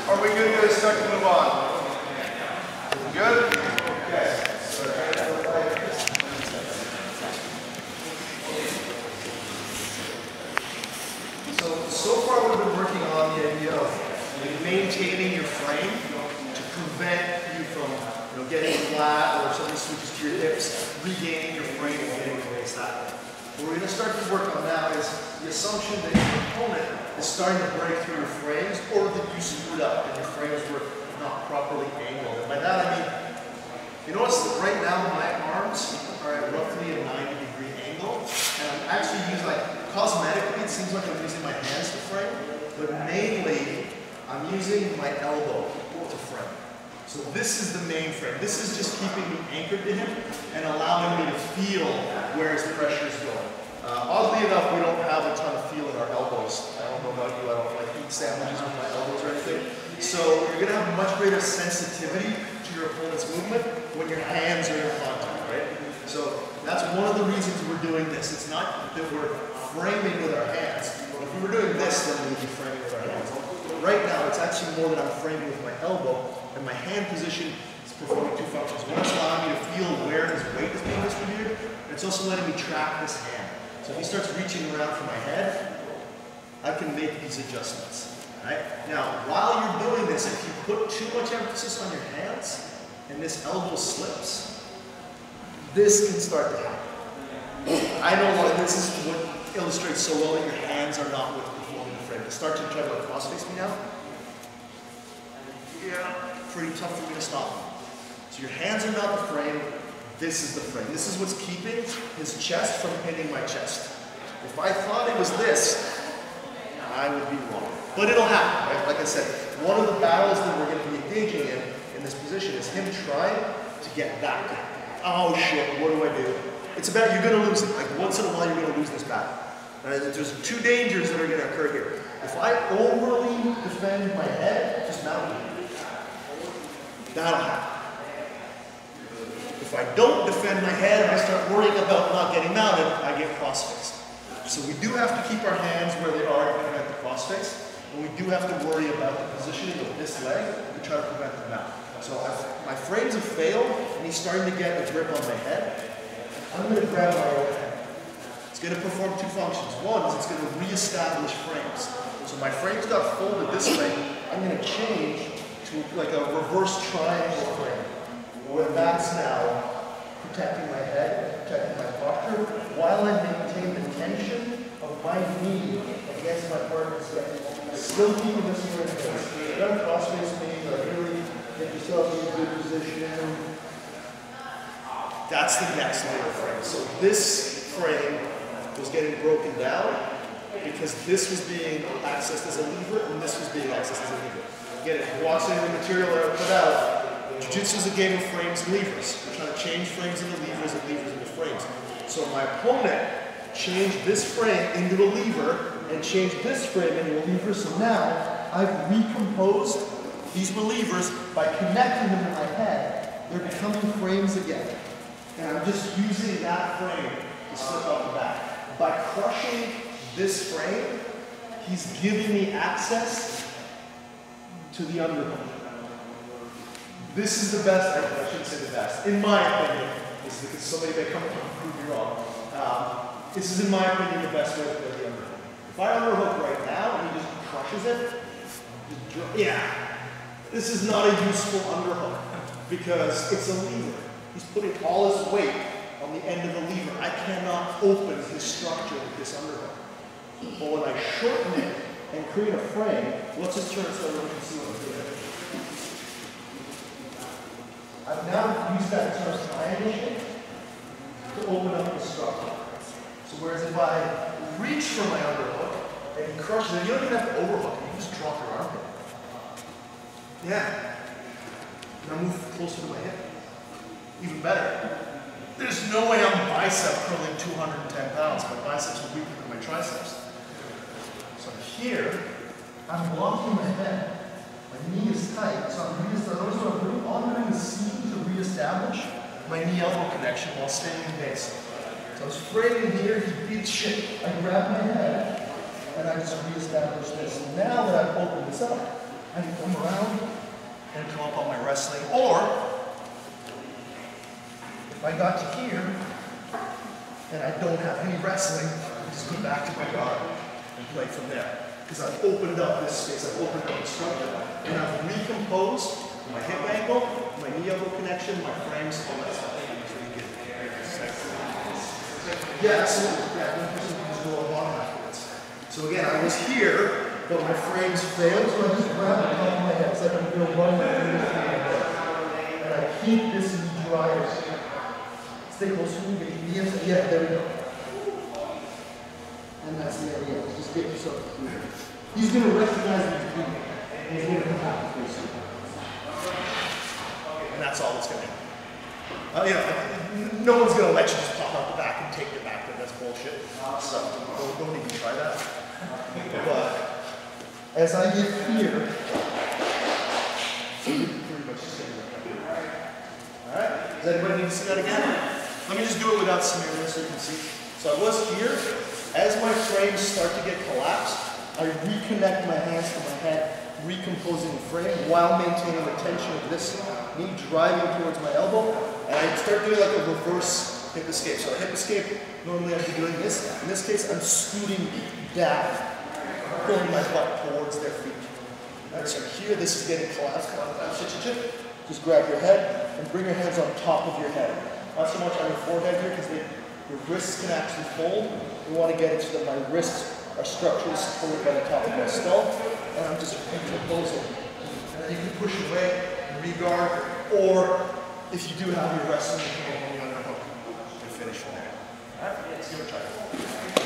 Are we good to start to move on? Good? Okay. So far we've been working on the idea of maintaining your frame to prevent you from getting flat, or if somebody switches to your hips, regaining your frame and getting the waist that way. What we're going to start to work on now is the assumption that your opponent is starting to break through your frames, or that you screwed up and your frames were not properly angled. And by that I mean, you notice that right now my arms are at roughly a 90-degree angle, and I'm actually using, cosmetically it seems like I'm using my hands to frame, but mainly I'm using my elbow to frame. So this is the main frame. This is just keeping me anchored to him and allowing me to feel where his pressure is going. Oddly enough, we don't have a ton of feel in our elbows. I don't know about you, I don't like eat sandwiches with my elbows or anything. So you're going to have much greater sensitivity to your opponent's movement when your hands are in contact, right? So that's one of the reasons we're doing this. It's not that we're framing with our hands. If we were doing this, then we'd be framing with our hands. But right now, it's actually more that I'm framing with my elbow, and my hand position is performing two functions. One is allowing me to feel where his weight is being distributed, and it's also letting me track his hand. So if he starts reaching around for my head, I can make these adjustments. Right? Now, while you're doing this, if you put too much emphasis on your hands, and this elbow slips, this can start to happen. I know this is what illustrates so well that your hands are not what's performing the frame. Start to try to cross-face me now. Yeah, pretty tough for me to stop. So your hands are not the frame, this is the frame. This is what's keeping his chest from hitting my chest. If I thought it was this, I would be wrong. But it'll happen, right? Like I said, one of the battles that we're going to be engaging in this position is him trying to get back. Oh shit, what do? It's about, you're going to lose it. Like once in a while you're going to lose this battle. There's two dangers that are going to occur here. If I overly defend my head, just mount me. That'll happen. If I don't defend my head and I start worrying about not getting mounted, I get cross-faced. So we do have to keep our hands where they are to prevent the cross-face, and we do have to worry about the positioning of this leg to try to prevent the mount. So my frames have failed, and he's starting to get a grip on my head. I'm going to grab my overhead. It's going to perform two functions. One is it's going to reestablish frames. So my frames got folded this way. I'm going to change to like a reverse triangle frame, where that's now protecting my head, protecting my posture, while I maintain the tension of my knee against my partner's hip. Still keeping this here in place. Don't cross-face me, but really get yourself in a good position. That's the next layer of frame. So this frame was getting broken down because this was being accessed as a lever and this was being accessed as a lever. Again, if you watch any of the material that I put out, Jiu-Jitsu is a game of frames and levers. We're trying to change frames into levers and levers into frames. So my opponent changed this frame into a lever and changed this frame into a lever. So now I've recomposed these levers by connecting them to my head. They're becoming frames again. And I'm just using that frame to slip out the back. By crushing this frame, he's giving me access to the underhook. This is the best, I shouldn't say the best, in my opinion, this is because somebody may come and prove me wrong. This is, in my opinion, the best way to play the underhook. If I underhook right now and he just crushes it, this is not a useful underhook because it's a lever. He's putting all his weight on the end of the lever. I cannot open his structure with this underhook. But when I shorten it and create a frame, let's just turn it so everyone can see what I'm doing. I've now used that sort of triangle shape to open up the structure. So whereas if I reach for my underhook and he crushes it, you don't even have to overhook it, you just drop your armpit. Yeah. Now move closer to my hip. Even better. There's no way I'm bicep curling 210 pounds. My biceps are weaker than my triceps. So here, I'm blocking my head. My knee is tight, so I'm reestablishing. Notice what I'm doing? All I'm doing is seeking to reestablish my knee-elbow connection while staying in base. So I was framing here, he beats shit. I grab my head, and I just reestablish this. And now that I've opened this up, I can come around and come up on my wrestling. Or, if I got to here, and I don't have any wrestling, I just go back to my guard and play from there. Because I've opened up this space, I've opened up the structure, and I've recomposed my hip angle, my knee elbow connection, my frames, all that stuff. Yeah, absolutely. Yeah, one person can just go on bottom afterwards. So again, I was here, but my frames failed, so I just grab the top of my head, so I can feel one my fingers through my head. And I keep this in the dryers. Stay close to me, get your knees. Yeah, there we go. And that's the idea. Just get yourself here. He's going to recognize that he's doing it. And he's going to come back to face you. And that's all it's going to do. You know, no one's going to let you just pop out the back and take your back there. That's bullshit. So don't even try that. But as I get here, pretty much the same. Alright? Does anybody need to see that again? Let me just do it without smearing this so you can see. So I was here. As my frames start to get collapsed, I reconnect my hands to my head, recomposing the frame while maintaining the tension of this knee driving towards my elbow. And I start doing like a reverse hip escape. So a hip escape, normally I'd be doing this. In this case, I'm scooting down, pulling my butt towards their feet. Alright, so here, this is getting collapsed. Just grab your head and bring your hands on top of your head. Not so much on your forehead here, because your wrists can actually fold. We want to get it so that my wrists are structurally supported by the top of my skull. And I'm just recomposing. And then you can push away, re-guard, or if you do have your wrestling, you can go on the underhook and finish from there. Alright, let's give it a try.